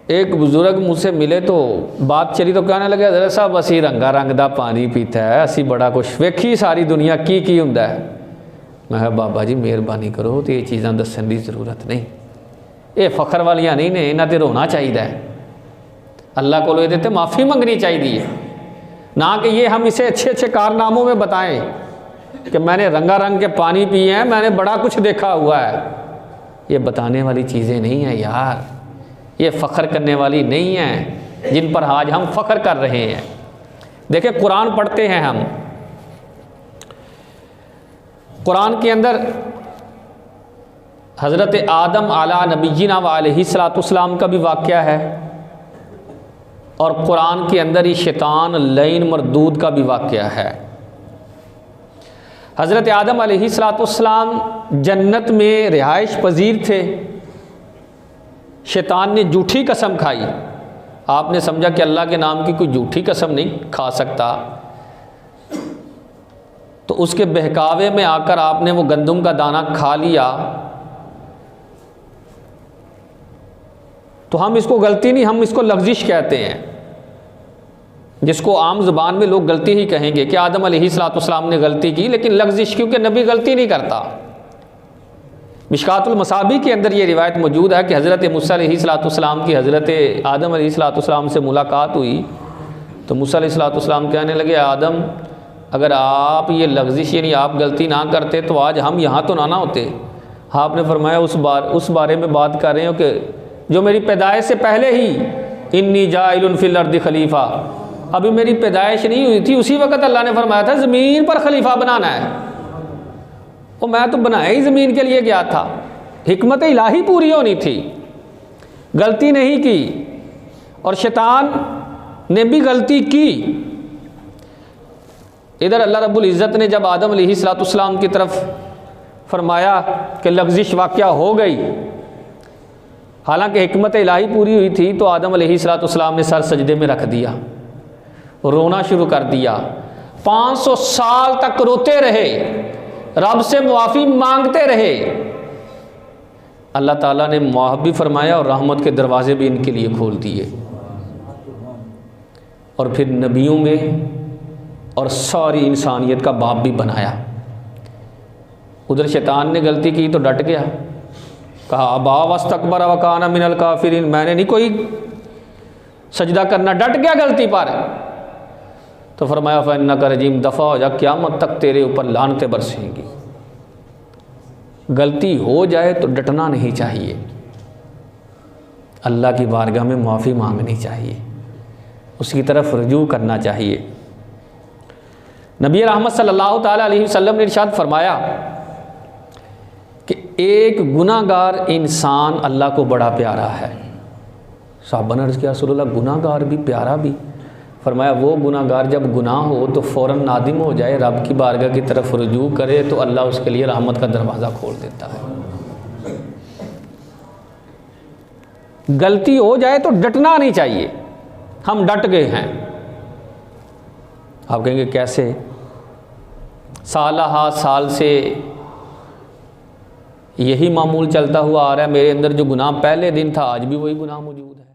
एक बुजुर्ग मुझसे मिले तो बात चली तो कहने लगे हज़रत साहब असी रंगा रंग दा पानी पीता है, असी बड़ा कुछ वेखी सारी दुनिया की हुंदा है। मैं कहा बाबा जी मेहरबानी करो तो ये चीज़ां दस्सण की ज़रूरत नहीं, ये फखर वालियां नहीं ने, इन्हां ते रोना चाहिए। अल्लाह को ये ते माफ़ी मंगनी चाहिए, ना कि ये हम इसे अच्छे अच्छे कारनामों में बताएं कि मैंने रंगा रंग के पानी पिए हैं, मैंने बड़ा कुछ देखा हुआ है। ये बताने वाली चीज़ें नहीं हैं यार, ये फ़ख्र करने वाली नहीं हैं जिन पर आज हम फ़ख्र कर रहे हैं। देखिए कुरान पढ़ते हैं हम, कुरान के अंदर हज़रत आदम आला नबीना व अलैहिस्सलाम का भी वाक़या है, और कुरान के अंदर ही शैतान लईन मरदूद का भी वाक़या है। हज़रत आदम अलैहिस्सलाम जन्नत में रिहाइश पजीर थे, शैतान ने झूठी कसम खाई। आपने समझा कि अल्लाह के नाम की कोई झूठी कसम नहीं खा सकता, तो उसके बहकावे में आकर आपने वो गंदम का दाना खा लिया। तो हम इसको गलती नहीं, हम इसको लग़ज़िश कहते हैं, जिसको आम ज़ुबान में लोग गलती ही कहेंगे कि आदम अलैहिस्सलाम ने गलती की, लेकिन लग़ज़िश, क्योंकि नबी गलती नहीं करता। मिशकातुल मसाबी के अंदर ये रिवायत मौजूद है कि हज़रत मूसा अलैहिस्सलाम की हज़रत आदम अलैहिस्सलाम से मुलाकात हुई तो मूसा अलैहिस्सलाम कहने लगे आदम अगर आप ये लग़ज़िश यानी आप गलती ना करते तो आज हम यहाँ तो ना होते। आपने फरमाया उस बारे में बात कर रहे हो कि जो मेरी पैदाइश से पहले ही इन्नी जाइलुन फिल अर्दि खलीफा, अभी मेरी पैदाइश नहीं हुई थी उसी वक़्त अल्लाह ने फरमाया था ज़मीन पर खलीफा बनाना है, और मैं तो बनाया ही ज़मीन के लिए गया था। हिकमत इलाही पूरी होनी थी, गलती नहीं की, और शैतान ने भी गलती की। इधर अल्लाह रब्बुल इज़्ज़त ने जब आदम अलैहिस्सलाम की तरफ फरमाया कि लग़ज़िश वाक़या हो गई, हालांकि हिकमत इलाही पूरी हुई थी, तो आदम अलैहिस्सलाम ने सर सजदे में रख दिया, रोना शुरू कर दिया। 500 साल तक रोते रहे, रब से मुआफ़ी मांगते रहे। अल्लाह ताला ने मुआफ़ भी फरमाया और रहमत के दरवाज़े भी इनके लिए खोल दिए, और फिर नबियों में और सारी इंसानियत का बाप भी बनाया। उधर शैतान ने गलती की तो डट गया, कहा अबा वस्तकबर व काना मिनल काफिरीन, मैंने नहीं कोई सजदा करना, डट गया गलती पर। तो फरमाया फ़इन्नका रजीम, दफ़ा हो जा, क़यामत तक तेरे ऊपर लानतें बरसेंगी। गलती हो जाए तो डटना नहीं चाहिए, अल्लाह की बारगाह में माफ़ी मांगनी चाहिए, उसकी तरफ रुजू करना चाहिए। नबी रहमत सल्लल्लाहु ताला अलैहि वसल्लम ने इरशाद फरमाया कि एक गुनाहगार इंसान अल्लाह को बड़ा प्यारा है। साहबा ने अर्ज़ किया रसूलल्लाह गुनाहगार भी प्यारा भी? फरमाया वो गुनाहगार जब गुनाह हो तो फ़ौरन नादिम हो जाए, रब की बारगाह की तरफ रुजू करे तो अल्लाह उसके लिए रहमत का दरवाज़ा खोल देता है। गलती हो जाए तो डटना नहीं चाहिए, हम डट गए हैं। आप कहेंगे कैसे? साल से यही मामूल चलता हुआ आ रहा है, मेरे अंदर जो गुनाह पहले दिन था आज भी वही गुनाह मौजूद है।